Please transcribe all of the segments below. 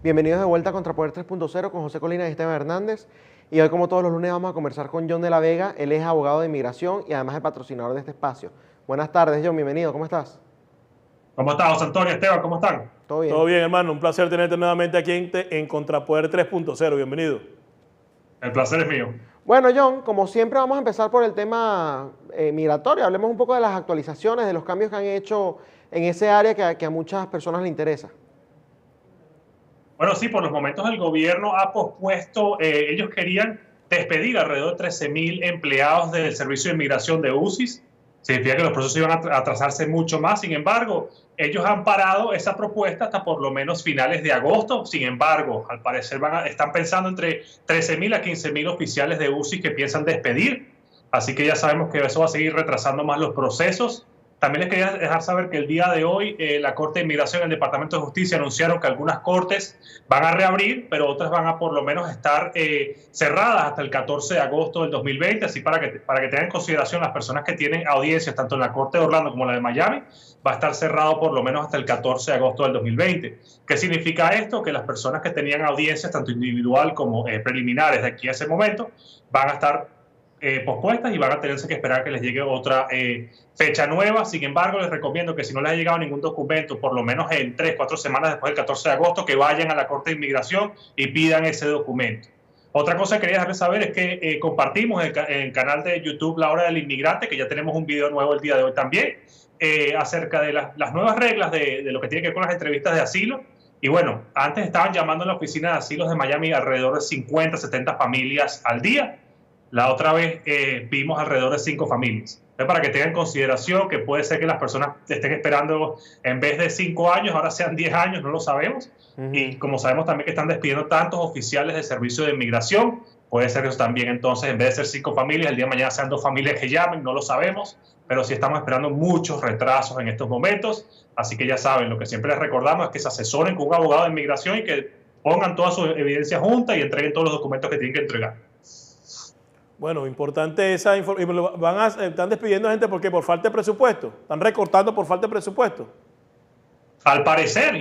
Bienvenidos de vuelta a Contrapoder 3.0 con José Colina y Esteban Hernández. Y hoy, como todos los lunes, vamos a conversar con John de la Vega. Él es abogado de inmigración y además el patrocinador de este espacio. Buenas tardes, John. Bienvenido. ¿Cómo estás? ¿Cómo estás, José Antonio, Esteban? ¿Cómo están? ¿Todo bien? Todo bien, hermano. Un placer tenerte nuevamente aquí en Contrapoder 3.0. Bienvenido. El placer es mío. Bueno, John, como siempre vamos a empezar por el tema migratorio. Hablemos un poco de las actualizaciones, de los cambios que han hecho en ese área que a muchas personas les interesa. Bueno, sí, por los momentos el gobierno ha pospuesto, ellos querían despedir alrededor de 13.000 empleados del Servicio de Inmigración de UCIS. Significa que los procesos iban a atrasarse mucho más. Sin embargo, ellos han parado esa propuesta hasta por lo menos finales de agosto. Sin embargo, al parecer están pensando entre 13.000 a 15.000 oficiales de UCIS que piensan despedir. Así que ya sabemos que eso va a seguir retrasando más los procesos. También les quería dejar saber que el día de hoy la Corte de Inmigración y el Departamento de Justicia anunciaron que algunas cortes van a reabrir, pero otras van a por lo menos estar cerradas hasta el 14 de agosto del 2020. Así para que tengan en consideración las personas que tienen audiencias tanto en la Corte de Orlando como la de Miami, va a estar cerrado por lo menos hasta el 14 de agosto del 2020. ¿Qué significa esto? Que las personas que tenían audiencias tanto individual como preliminares de aquí a ese momento van a estar pospuestas y van a tenerse que esperar que les llegue otra fecha nueva. Sin embargo, les recomiendo que si no les ha llegado ningún documento, por lo menos en 3-4 semanas después del 14 de agosto, que vayan a la Corte de Inmigración y pidan ese documento. Otra cosa que quería dejarles saber es que compartimos en el canal de YouTube La Hora del Inmigrante, que ya tenemos un video nuevo el día de hoy también, acerca de las nuevas reglas de lo que tiene que ver con las entrevistas de asilo. Y bueno, antes estaban llamando en la oficina de asilos de Miami alrededor de 50, 70 familias al día. La otra vez vimos alrededor de 5 familias. Entonces, para que tengan en consideración que puede ser que las personas estén esperando en vez de 5 años, ahora sean 10 años, no lo sabemos. Y como sabemos también que están despidiendo tantos oficiales de servicio de inmigración, puede ser que eso también entonces, en vez de ser 5 familias, el día de mañana sean 2 familias que llamen, no lo sabemos. Pero sí estamos esperando muchos retrasos en estos momentos. Así que ya saben, lo que siempre les recordamos es que se asesoren con un abogado de inmigración y que pongan toda su evidencia junta y entreguen todos los documentos que tienen que entregar. Bueno, importante esa información. Están despidiendo gente porque por falta de presupuesto. Están recortando por falta de presupuesto. Al parecer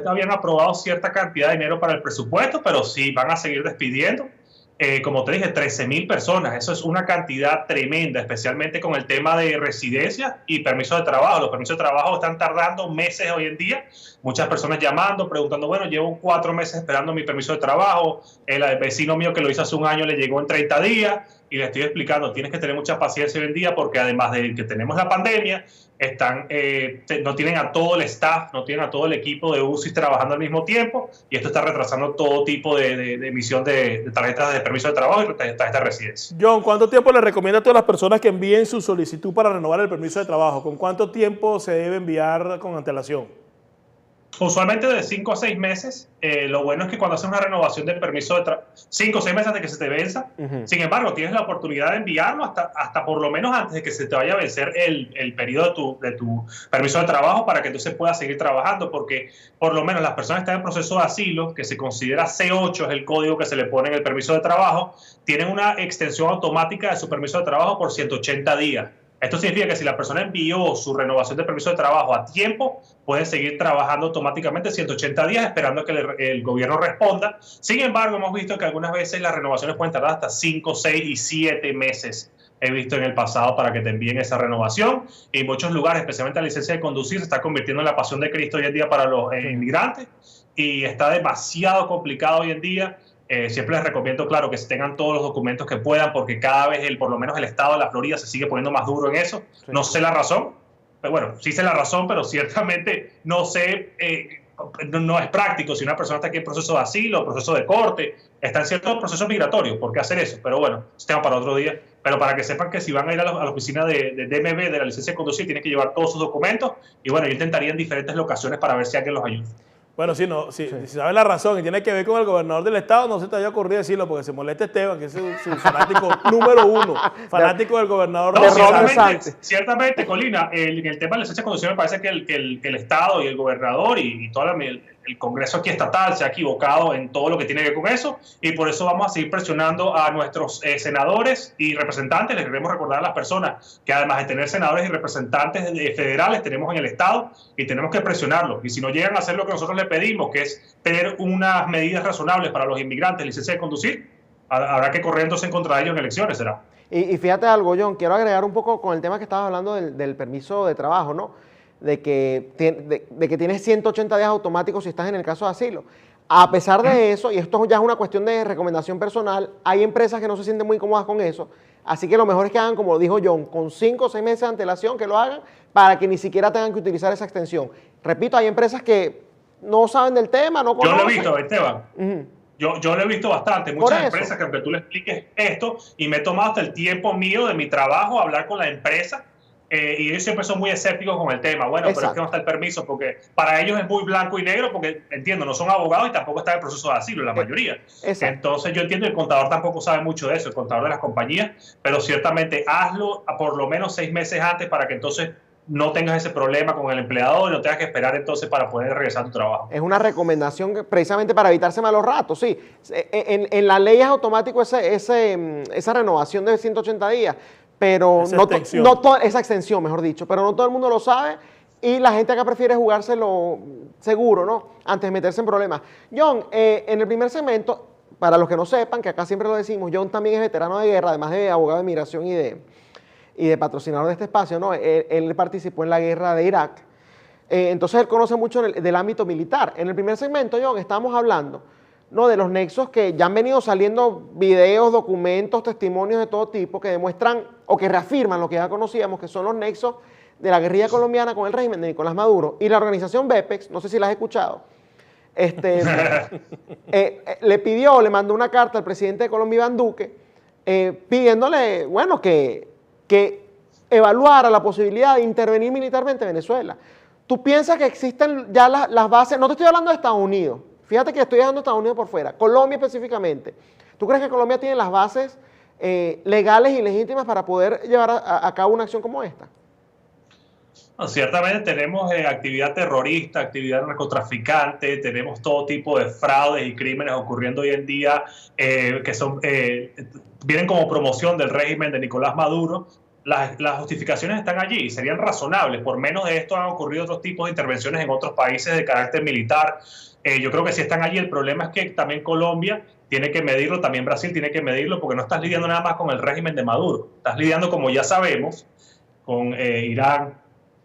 habían aprobado cierta cantidad de dinero para el presupuesto, pero sí van a seguir despidiendo. Como te dije, 13.000 personas. Eso es una cantidad tremenda, especialmente con el tema de residencia y permisos de trabajo. Los permisos de trabajo están tardando meses hoy en día. Muchas personas llamando, preguntando, bueno, llevo 4 meses esperando mi permiso de trabajo. El vecino mío que lo hizo hace un año le llegó en 30 días. Y le estoy explicando, tienes que tener mucha paciencia hoy en día porque además de que tenemos la pandemia, no tienen a todo el staff, no tienen a todo el equipo de UCIS trabajando al mismo tiempo y esto está retrasando todo tipo de emisión de tarjetas de permiso de trabajo y tarjetas de residencia. John, ¿cuánto tiempo le recomienda a todas las personas que envíen su solicitud para renovar el permiso de trabajo? ¿Con cuánto tiempo se debe enviar con antelación? Usualmente de 5 a 6 meses. Lo bueno es que cuando haces una renovación del permiso de 5 o 6 meses antes de que se te venza, sin embargo, tienes la oportunidad de enviarlo hasta por lo menos antes de que se te vaya a vencer el periodo de tu permiso de trabajo para que entonces puedas seguir trabajando, porque por lo menos las personas que están en proceso de asilo, que se considera C8, es el código que se le pone en el permiso de trabajo, tienen una extensión automática de su permiso de trabajo por 180 días. Esto significa que si la persona envió su renovación de permiso de trabajo a tiempo, puede seguir trabajando automáticamente 180 días esperando que el gobierno responda. Sin embargo, hemos visto que algunas veces las renovaciones pueden tardar hasta 5, 6 y 7 meses. He visto en el pasado para que te envíen esa renovación. Y en muchos lugares, especialmente la licencia de conducir, se está convirtiendo en la pasión de Cristo hoy en día para los inmigrantes. Y está demasiado complicado hoy en día. Siempre les recomiendo, claro, que se tengan todos los documentos que puedan, porque cada vez, por lo menos el estado de la Florida se sigue poniendo más duro en eso. Sí. No sé la razón, pero bueno, sí sé la razón, pero ciertamente no sé, no es práctico si una persona está aquí en proceso de asilo, proceso de corte, está en ciertos procesos migratorios, ¿por qué hacer eso? Pero bueno, es tema para otro día. Pero para que sepan que si van a ir a la oficina de DMV, de la licencia de conducir, tienen que llevar todos sus documentos. Y bueno, yo intentaría en diferentes locaciones para ver si alguien los ayuda. Bueno, si sabes la razón y tiene que ver con el gobernador del estado, no se te haya ocurrido decirlo porque se molesta Esteban, que es su fanático número 1, fanático del gobernador. No, ciertamente, Colina, en el tema de la licencia de conducción me parece que el estado y el gobernador y toda el Congreso aquí estatal se ha equivocado en todo lo que tiene que ver con eso, y por eso vamos a seguir presionando a nuestros senadores y representantes. Les queremos recordar a las personas que además de tener senadores y representantes federales, tenemos en el Estado, y tenemos que presionarlos. Y si no llegan a hacer lo que nosotros les pedimos, que es tener unas medidas razonables para los inmigrantes, licencia de conducir, habrá que correr entonces en contra de ellos en elecciones, será. Y fíjate algo, John, quiero agregar un poco con el tema que estabas hablando del permiso de trabajo, ¿no? De que tienes 180 días automáticos si estás en el caso de asilo. A pesar de eso, y esto ya es una cuestión de recomendación personal, hay empresas que no se sienten muy cómodas con eso, así que lo mejor es que hagan, como dijo John, con 5 o 6 meses de antelación, que lo hagan para que ni siquiera tengan que utilizar esa extensión. Repito, hay empresas que no saben del tema, no conocen. Yo lo he visto, Esteban. Yo lo he visto bastante, muchas empresas que aunque tú le expliques esto, y me he tomado hasta el tiempo mío de mi trabajo a hablar con la empresa, y ellos siempre son muy escépticos con el tema. Bueno, pero es que no está el permiso, porque para ellos es muy blanco y negro, porque entiendo, no son abogados y tampoco está en el proceso de asilo, la mayoría. Entonces yo entiendo, el contador tampoco sabe mucho de eso, el contador de las compañías, pero ciertamente hazlo por lo menos 6 meses antes para que entonces no tengas ese problema con el empleador y no tengas que esperar entonces para poder regresar a tu trabajo. Es una recomendación precisamente para evitarse malos ratos, sí. En la ley es automático esa renovación de 180 días, pero esa extensión, mejor dicho, pero no todo el mundo lo sabe y la gente acá prefiere jugárselo seguro, ¿no? Antes de meterse en problemas. John, en el primer segmento, para los que no sepan, que acá siempre lo decimos, John también es veterano de guerra, además de abogado de migración y de patrocinador de este espacio, ¿no? Él participó en la guerra de Irak, entonces él conoce mucho del ámbito militar. En el primer segmento, John, estábamos hablando, ¿no?, de los nexos que ya han venido saliendo videos, documentos, testimonios de todo tipo que demuestran o que reafirman lo que ya conocíamos, que son los nexos de la guerrilla colombiana con el régimen de Nicolás Maduro. Y la organización BEPEX, no sé si la has escuchado, le mandó una carta al presidente de Colombia, Iván Duque, pidiéndole, bueno, que evaluara la posibilidad de intervenir militarmente en Venezuela. ¿Tú piensas que existen ya las bases? No te estoy hablando de Estados Unidos. Fíjate que estoy dejando a Estados Unidos por fuera. Colombia específicamente. ¿Tú crees que Colombia tiene las bases legales y legítimas para poder llevar a cabo una acción como esta? No, ciertamente tenemos actividad terrorista, actividad narcotraficante, tenemos todo tipo de fraudes y crímenes ocurriendo hoy en día que vienen como promoción del régimen de Nicolás Maduro. Las justificaciones están allí y serían razonables. Por menos de esto han ocurrido otros tipos de intervenciones en otros países de carácter militar. Yo creo que sí están allí. El problema es que también Colombia tiene que medirlo, también Brasil tiene que medirlo, porque no estás lidiando nada más con el régimen de Maduro. Estás lidiando, como ya sabemos, con Irán,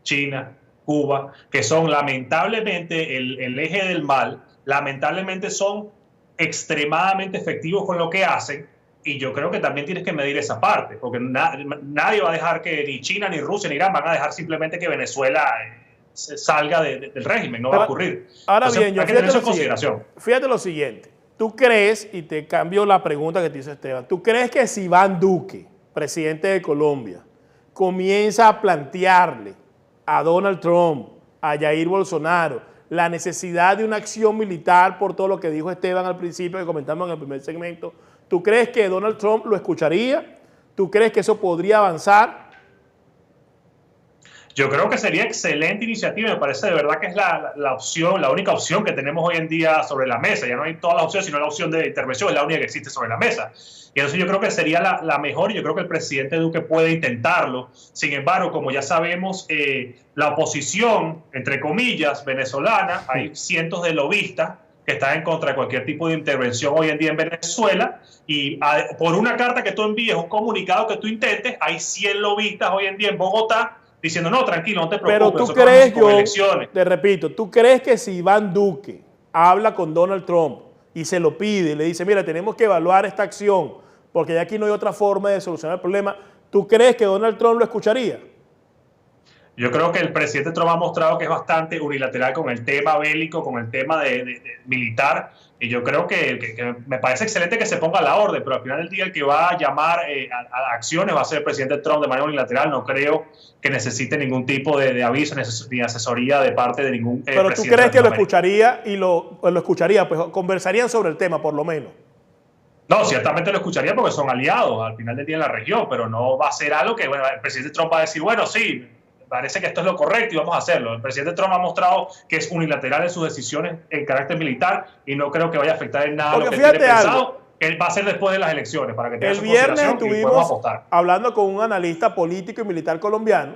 China, Cuba, que son lamentablemente el eje del mal. Lamentablemente son extremadamente efectivos con lo que hacen. Y yo creo que también tienes que medir esa parte, porque nadie va a dejar que ni China, ni Rusia, ni Irán van a dejar simplemente que Venezuela salga del régimen. No va a ocurrir. Ahora entonces, bien, yo hay que tener eso en consideración. Fíjate lo siguiente. ¿Tú crees, y te cambio la pregunta que te hizo Esteban, ¿tú crees que si Iván Duque, presidente de Colombia, comienza a plantearle a Donald Trump, a Jair Bolsonaro, la necesidad de una acción militar por todo lo que dijo Esteban al principio, que comentamos en el primer segmento, ¿tú crees que Donald Trump lo escucharía? ¿Tú crees que eso podría avanzar? Yo creo que sería excelente iniciativa. Me parece de verdad que es la opción, la única opción que tenemos hoy en día sobre la mesa. Ya no hay todas las opciones, sino la opción de intervención es la única que existe sobre la mesa. Y entonces yo creo que sería la mejor, y yo creo que el presidente Duque puede intentarlo. Sin embargo, como ya sabemos, la oposición, entre comillas, venezolana, hay cientos de lobistas que están en contra de cualquier tipo de intervención hoy en día en Venezuela, y por una carta que tú envíes, un comunicado que tú intentes, hay 100 lobistas hoy en día en Bogotá diciendo, no, tranquilo, no te preocupes. Pero tú crees, yo te repito, ¿tú crees que si Iván Duque habla con Donald Trump y se lo pide y le dice, mira, tenemos que evaluar esta acción porque ya aquí no hay otra forma de solucionar el problema, ¿tú crees que Donald Trump lo escucharía? Yo creo que el presidente Trump ha mostrado que es bastante unilateral con el tema bélico, con el tema de militar, y yo creo que me parece excelente que se ponga a la orden, pero al final del día el que va a llamar a acciones va a ser el presidente Trump de manera unilateral. No creo que necesite ningún tipo de aviso ni asesoría de parte de ningún pero presidente. ¿tú crees que lo escucharía y lo escucharía? Pues conversarían sobre el tema, por lo menos. No, ciertamente lo escucharía porque son aliados al final del día en la región, pero no va a ser algo que, bueno, el presidente Trump va a decir, bueno, sí, parece que esto es lo correcto y vamos a hacerlo. El presidente Trump ha mostrado que es unilateral en sus decisiones en carácter militar y no creo que vaya a afectar en nada lo que tiene pensado, que va a ser después de las elecciones, para que tenga el su viernes consideración y podemos estuvimos apostar. hablando con un analista político y militar colombiano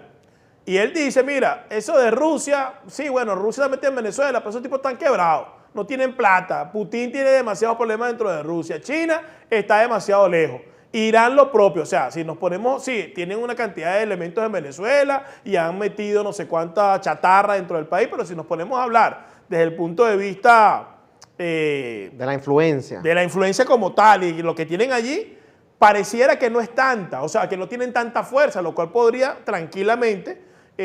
y él dice, mira, eso de Rusia, sí, bueno, Rusia está metida en Venezuela, pero esos tipos están quebrados, no tienen plata, Putin tiene demasiados problemas dentro de Rusia, China está demasiado lejos. Irán lo propio, o sea, si nos ponemos, sí, tienen una cantidad de elementos en Venezuela y han metido no sé cuánta chatarra dentro del país, pero si nos ponemos a hablar desde el punto de vista de la influencia. De la influencia como tal y lo que tienen allí, pareciera que no es tanta, o sea, que no tienen tanta fuerza, lo cual podría tranquilamente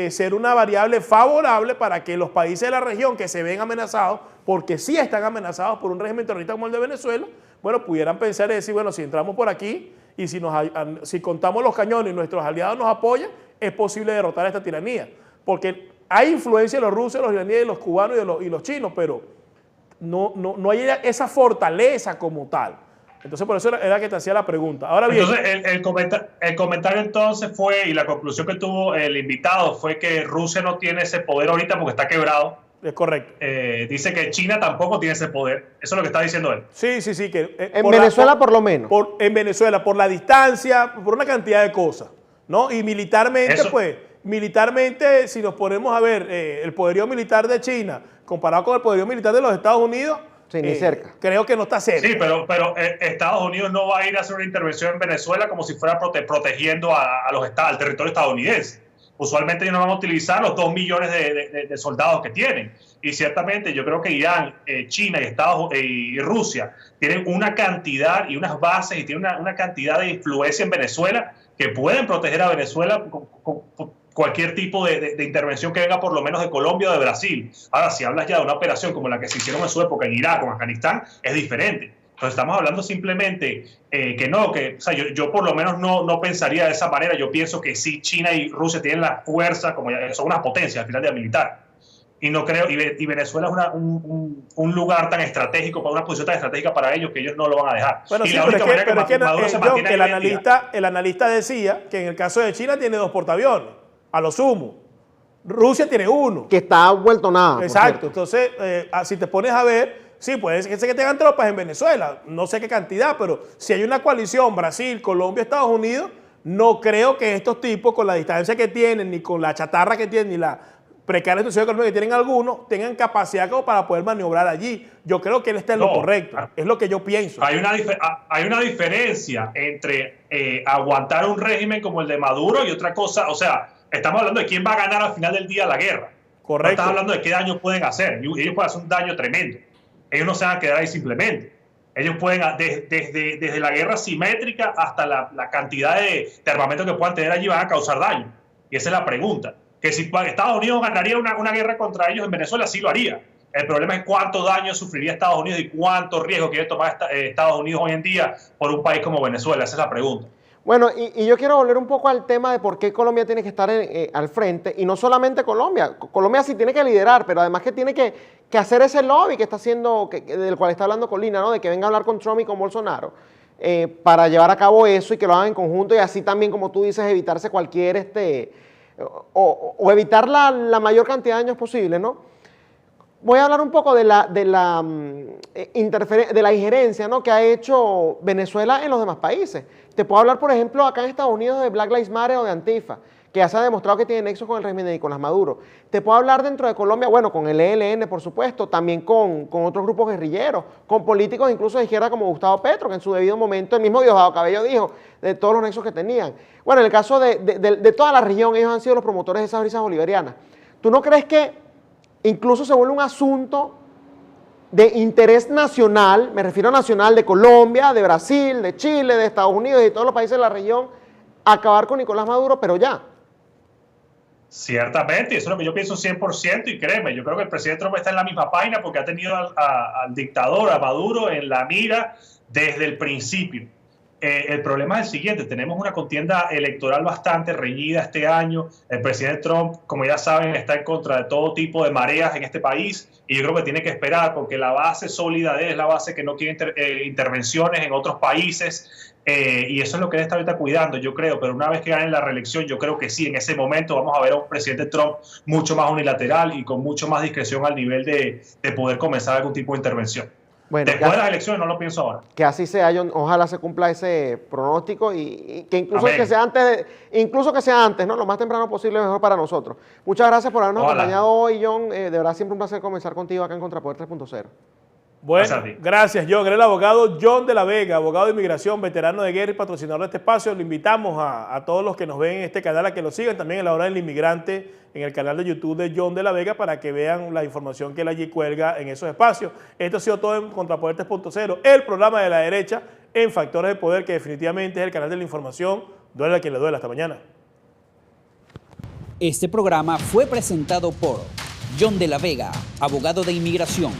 ser una variable favorable para que los países de la región que se ven amenazados, porque sí están amenazados por un régimen terrorista como el de Venezuela, bueno, pudieran pensar y decir, bueno, si entramos por aquí y si contamos los cañones y nuestros aliados nos apoyan, es posible derrotar a esta tiranía. Porque hay influencia de los rusos, los iraníes, los cubanos y los chinos, pero no hay esa fortaleza como tal. Entonces, por eso era que te hacía la pregunta. Ahora bien, entonces, el comentario entonces fue, y la conclusión que tuvo el invitado fue que Rusia no tiene ese poder ahorita porque está quebrado. Es correcto. Dice que China tampoco tiene ese poder. Eso es lo que está diciendo él. Sí. Que, en Venezuela por lo menos. En Venezuela, por la distancia, por una cantidad de cosas, ¿no? Y militarmente, militarmente, si nos ponemos a ver el poderío militar de China comparado con el poderío militar de los Estados Unidos, sí, ni cerca. Creo que no está cerca. Sí, pero Estados Unidos no va a ir a hacer una intervención en Venezuela como si fuera protegiendo al territorio estadounidense. Usualmente ellos no van a utilizar los 2 millones de soldados que tienen. Y ciertamente yo creo que Irán, China y Rusia tienen una cantidad y unas bases y tienen una cantidad de influencia en Venezuela que pueden proteger a Venezuela con cualquier tipo de intervención que venga por lo menos de Colombia o de Brasil. Ahora, si hablas ya de una operación como la que se hicieron en su época en Irak o en Afganistán, es diferente. Entonces estamos hablando simplemente o sea, yo por lo menos no pensaría de esa manera. Yo pienso que sí, China y Rusia tienen la fuerza, como son unas potencias al final de militar. Y no creo, y Venezuela es un lugar tan estratégico, una posición tan estratégica para ellos que ellos no lo van a dejar. Bueno, y sí, la única manera que Maduro se mantiene el analista decía que en el caso de China tiene 2 portaaviones, a lo sumo. Rusia tiene 1. Que está vuelto nada. Exacto. Entonces, si te pones a ver, sí, puede ser que tengan tropas en Venezuela, no sé qué cantidad, pero si hay una coalición, Brasil, Colombia, Estados Unidos, no creo que estos tipos, con la distancia que tienen, ni con la chatarra que tienen, ni la precaria situación económica que tienen algunos, tengan capacidad como para poder maniobrar allí. Yo creo que él está en lo correcto, es lo que yo pienso. Hay una diferencia entre aguantar un régimen como el de Maduro y otra cosa, o sea, estamos hablando de quién va a ganar al final del día la guerra. Correcto. No estamos hablando de qué daño pueden hacer, ellos pueden hacer un daño tremendo. Ellos no se van a quedar ahí simplemente. Ellos pueden, desde la guerra simétrica hasta la cantidad de armamento que puedan tener allí, van a causar daño. Y esa es la pregunta. Que si Estados Unidos ganaría una guerra contra ellos en Venezuela, sí lo haría. El problema es cuánto daño sufriría Estados Unidos y cuánto riesgo quiere tomar Estados Unidos hoy en día por un país como Venezuela. Esa es la pregunta. Bueno, y yo quiero volver un poco al tema de por qué Colombia tiene que estar al frente, y no solamente Colombia. Colombia sí tiene que liderar, pero además que tiene que hacer ese lobby que está haciendo, del cual está hablando Colina, ¿no? De que venga a hablar con Trump y con Bolsonaro, para llevar a cabo eso y que lo hagan en conjunto y así también, como tú dices, evitarse cualquier, o evitar la mayor cantidad de daños posible, ¿no? Voy a hablar un poco de la injerencia, ¿no?, que ha hecho Venezuela en los demás países. Te puedo hablar, por ejemplo, acá en Estados Unidos de Black Lives Matter o de Antifa, que ya se ha demostrado que tiene nexos con el régimen de Nicolás Maduro. Te puedo hablar dentro de Colombia, bueno, con el ELN, por supuesto, también con otros grupos guerrilleros, con políticos incluso de izquierda como Gustavo Petro, que en su debido momento, el mismo Diosdado Cabello dijo de todos los nexos que tenían. Bueno, en el caso de toda la región, ellos han sido los promotores de esas brisas bolivarianas. ¿Tú no crees que incluso se vuelve un asunto de interés nacional, me refiero a nacional, de Colombia, de Brasil, de Chile, de Estados Unidos y de todos los países de la región, acabar con Nicolás Maduro, pero ya? Ciertamente, eso es lo que yo pienso 100%, y créeme, yo creo que el presidente Trump está en la misma página porque ha tenido al dictador, a Maduro, en la mira desde el principio. El problema es el siguiente: tenemos una contienda electoral bastante reñida este año. El presidente Trump, como ya saben, está en contra de todo tipo de mareas en este país, y yo creo que tiene que esperar porque la base sólida de él es la base que no quiere intervenciones en otros países. y eso es lo que él está ahorita cuidando, yo creo, pero una vez que gane la reelección, yo creo que sí, en ese momento vamos a ver a un presidente Trump mucho más unilateral y con mucho más discreción al nivel de poder comenzar algún tipo de intervención. Bueno, después de las elecciones no lo pienso ahora. Que así sea, John, ojalá se cumpla ese pronóstico y que incluso que sea antes, ¿no? Lo más temprano posible mejor para nosotros. Muchas gracias por habernos acompañado hoy, John. De verdad siempre un placer conversar contigo acá en Contrapoder 3.0. Bueno, gracias, John. Era el abogado John de la Vega, abogado de inmigración, veterano de guerra y patrocinador de este espacio. Le invitamos a todos los que nos ven en este canal a que lo sigan también en La Hora del Inmigrante, en el canal de YouTube de John de la Vega, para que vean la información que él allí cuelga en esos espacios. Esto ha sido todo en Contrapoder 3.0, el programa de la derecha en Factores de Poder, que definitivamente es el canal de la información. Duele a quien le duele. Hasta mañana. Este programa fue presentado por John de la Vega, abogado de inmigración.